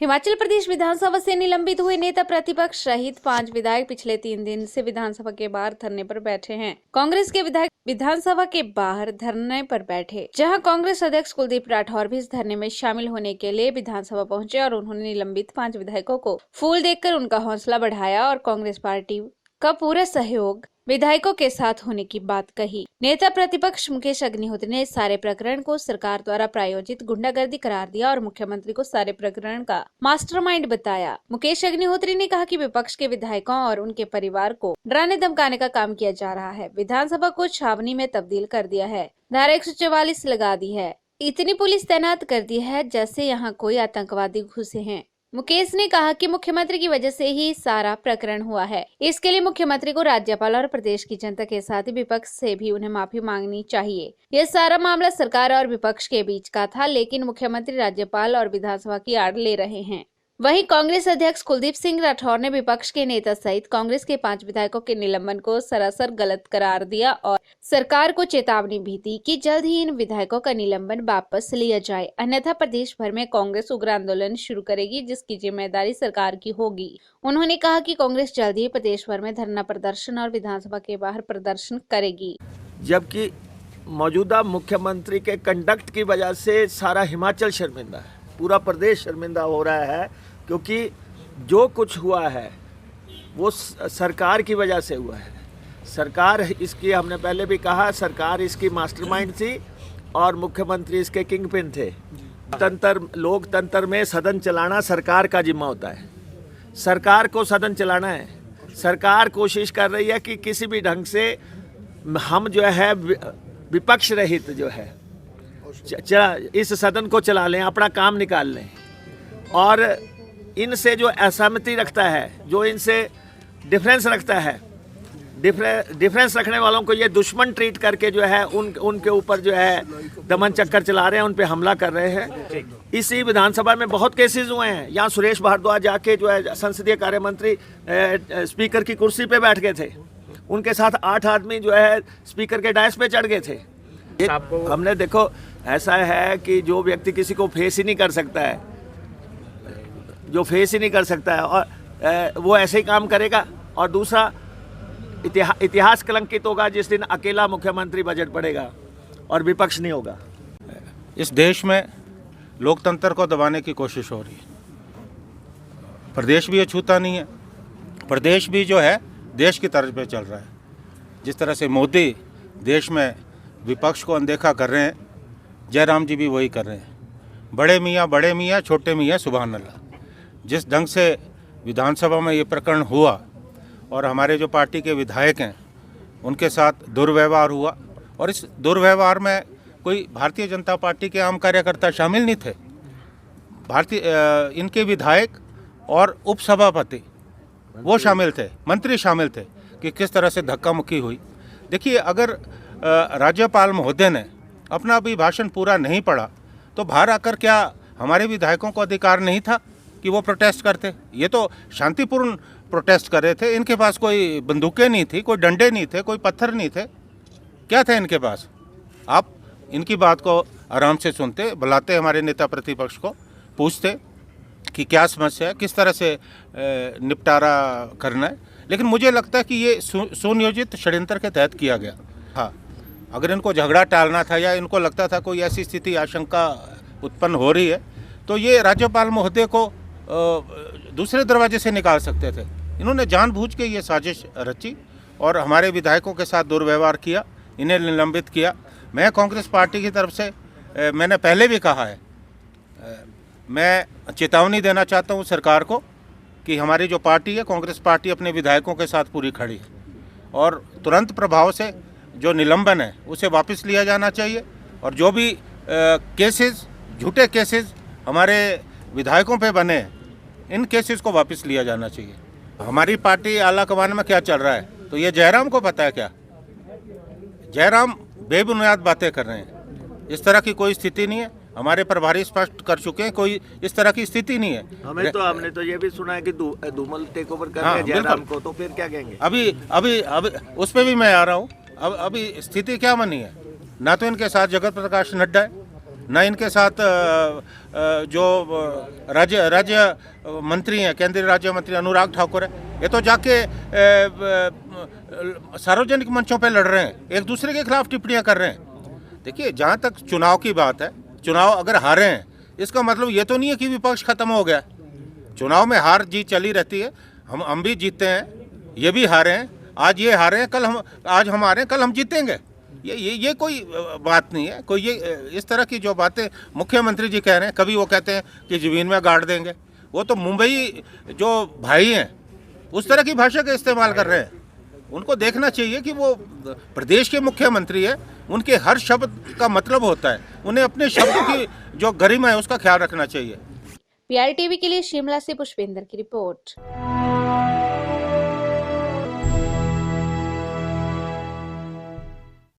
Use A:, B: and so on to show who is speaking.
A: हिमाचल प्रदेश विधानसभा से निलंबित हुए नेता प्रतिपक्ष सहित 5 विधायक पिछले 3 दिन से विधानसभा के बाहर धरने पर बैठे हैं। कांग्रेस के विधायक विधानसभा के बाहर धरने पर बैठे, जहां कांग्रेस अध्यक्ष कुलदीप राठौर भी इस धरने में शामिल होने के लिए विधानसभा पहुंचे और उन्होंने निलंबित 5 विधायकों को फूल देकर उनका हौसला बढ़ाया और कांग्रेस पार्टी का पूरा सहयोग विधायकों के साथ होने की बात कही। नेता प्रतिपक्ष मुकेश अग्निहोत्री ने इस सारे प्रकरण को सरकार द्वारा प्रायोजित गुंडागर्दी करार दिया और मुख्यमंत्री को सारे प्रकरण का मास्टरमाइंड बताया। मुकेश अग्निहोत्री ने कहा कि विपक्ष के विधायकों और उनके परिवार को डराने धमकाने का काम किया जा रहा है। विधानसभा को छावनी में तब्दील कर दिया है, धारा 144 लगा दी है, इतनी पुलिस तैनात कर दी है जैसे यहाँ कोई आतंकवादी घुसे हैं। मुकेश ने कहा कि मुख्यमंत्री की वजह से ही सारा प्रकरण हुआ है। इसके लिए मुख्यमंत्री को राज्यपाल और प्रदेश की जनता के साथ ही विपक्ष से भी उन्हें माफी मांगनी चाहिए। यह सारा मामला सरकार और विपक्ष के बीच का था, लेकिन मुख्यमंत्री राज्यपाल और विधानसभा की आड़ ले रहे हैं। वहीं कांग्रेस अध्यक्ष कुलदीप सिंह राठौर ने विपक्ष के नेता सहित कांग्रेस के 5 विधायकों के निलंबन को सरासर गलत करार दिया और सरकार को चेतावनी भी दी कि जल्द ही इन विधायकों का निलंबन वापस लिया जाए, अन्यथा प्रदेश भर में कांग्रेस उग्र आंदोलन शुरू करेगी, जिसकी जिम्मेदारी सरकार की होगी। उन्होंने कहा कि कांग्रेस जल्द ही प्रदेश भर में धरना प्रदर्शन और विधानसभा के बाहर प्रदर्शन करेगी।
B: जबकि मौजूदा मुख्यमंत्री के कंडक्ट की वजह से सारा हिमाचल शर्मिंदा है, पूरा प्रदेश शर्मिंदा हो रहा है, क्योंकि जो कुछ हुआ है वो सरकार की वजह से हुआ है। सरकार इसकी, हमने पहले भी कहा, सरकार इसकी मास्टरमाइंड थी और मुख्यमंत्री इसके किंगपिन थे। लोकतंत्र में सदन चलाना सरकार का जिम्मा होता है, सरकार को सदन चलाना है। सरकार कोशिश कर रही है कि किसी भी ढंग से हम जो है विपक्ष रहित जो है इस सदन को चला लें, अपना काम निकाल लें। और इनसे जो असहमति रखता है, जो इनसे डिफरेंस रखता है, डिफरेंस रखने वालों को ये दुश्मन ट्रीट करके जो है उनके ऊपर जो है दमन चक्कर चला रहे हैं, उन पे हमला कर रहे हैं। इसी विधानसभा में बहुत केसेस हुए हैं। यहाँ सुरेश भारद्वाज जाके जो है संसदीय कार्य मंत्री स्पीकर की कुर्सी पे बैठ गए थे, उनके साथ 8 आदमी जो है स्पीकर के डायस पे चढ़ गए थे। हमने देखो, ऐसा है कि जो व्यक्ति किसी को फेस ही नहीं कर सकता है, जो फेस ही नहीं कर सकता है, और वो ऐसे ही काम करेगा। और दूसरा, इतिहास कलंकित होगा जिस दिन अकेला मुख्यमंत्री बजट पड़ेगा और विपक्ष नहीं होगा।
C: इस देश में लोकतंत्र को दबाने की कोशिश हो रही है। प्रदेश भी अछूता नहीं है, प्रदेश भी जो है देश की तर्ज पे चल रहा है। जिस तरह से मोदी देश में विपक्ष को अनदेखा कर रहे हैं, जयराम जी भी वही कर रहे हैं। बड़े मियाँ छोटे मियाँ सुभान अल्लाह। जिस ढंग से विधानसभा में ये प्रकरण हुआ और हमारे जो पार्टी के विधायक हैं उनके साथ दुर्व्यवहार हुआ, और इस दुर्व्यवहार में कोई भारतीय जनता पार्टी के आम कार्यकर्ता शामिल नहीं थे। इनके विधायक और उपसभापति वो शामिल थे, मंत्री शामिल थे कि किस तरह से धक्का मुक्की हुई। देखिए, अगर राज्यपाल महोदय ने अपना अभिभाषण पूरा नहीं पढ़ा तो बाहर आकर क्या हमारे विधायकों को अधिकार नहीं था कि वो प्रोटेस्ट करते? ये तो शांतिपूर्ण प्रोटेस्ट कर रहे थे। इनके पास कोई बंदूकें नहीं थी, कोई डंडे नहीं थे, कोई पत्थर नहीं थे। क्या थे इनके पास? आप इनकी बात को आराम से सुनते, बुलाते हमारे नेता प्रतिपक्ष को, पूछते कि क्या समस्या है, किस तरह से निपटारा करना है। लेकिन मुझे लगता है कि ये सुनियोजित षड्यंत्र के तहत किया गया। हाँ, अगर इनको झगड़ा टालना था या इनको लगता था कोई ऐसी स्थिति आशंका उत्पन्न हो रही है तो ये राज्यपाल महोदय को दूसरे दरवाजे से निकाल सकते थे। इन्होंने जानबूझ के ये साजिश रची और हमारे विधायकों के साथ दुर्व्यवहार किया, इन्हें निलंबित किया। मैं कांग्रेस पार्टी की तरफ से मैंने पहले भी कहा है, मैं चेतावनी देना चाहता हूँ सरकार को कि हमारी जो पार्टी है, कांग्रेस पार्टी, अपने विधायकों के साथ पूरी खड़ी है और तुरंत प्रभाव से जो निलंबन है उसे वापस लिया जाना चाहिए। और जो भी केसेस, झूठे केसेस हमारे विधायकों पे बने हैं, इन केसेस को वापस लिया जाना चाहिए। हमारी पार्टी आला कमान में क्या चल रहा है तो ये जयराम को पता है क्या? जयराम बेबुनियाद बातें कर रहे हैं। इस तरह की कोई स्थिति नहीं है। हमारे प्रभारी स्पष्ट कर चुके हैं, कोई इस तरह की स्थिति नहीं है।
B: हमने तो ये भी सुना है कि धूमल टेक ओवर कर रहे हैं जयराम को, तो फिर क्या कहेंगे?
C: अभी उस पर भी मैं आ रहा हूँ। अभी स्थिति क्या बनी है? ना तो इनके साथ जगत प्रकाश नड्डा है, न इनके साथ जो राज्य मंत्री हैं, केंद्रीय राज्य मंत्री अनुराग ठाकुर है, ये तो जाके सार्वजनिक मंचों पे लड़ रहे हैं, एक दूसरे के खिलाफ टिप्पणियां कर रहे हैं। देखिए, जहाँ तक चुनाव की बात है, चुनाव अगर हारे हैं इसका मतलब ये तो नहीं है कि विपक्ष खत्म हो गया। चुनाव में हार जीत चली रहती है, हम भी जीतते हैं, ये भी हारे हैं, आज ये हारे हैं, आज हम हारे हैं, कल हम जीतेंगे। ये कोई बात नहीं है। कोई ये इस तरह की जो बातें मुख्यमंत्री जी कह रहे हैं, कभी वो कहते हैं कि जमीन में गाड़ देंगे, वो तो मुंबई जो भाई हैं उस तरह की भाषा का इस्तेमाल कर रहे हैं। उनको देखना चाहिए कि वो प्रदेश के मुख्यमंत्री है, उनके हर शब्द का मतलब होता है, उन्हें अपने शब्द की जो गरिमा है उसका ख्याल रखना चाहिए।
A: PRTV के लिए शिमला से पुष्पेंद्र की रिपोर्ट।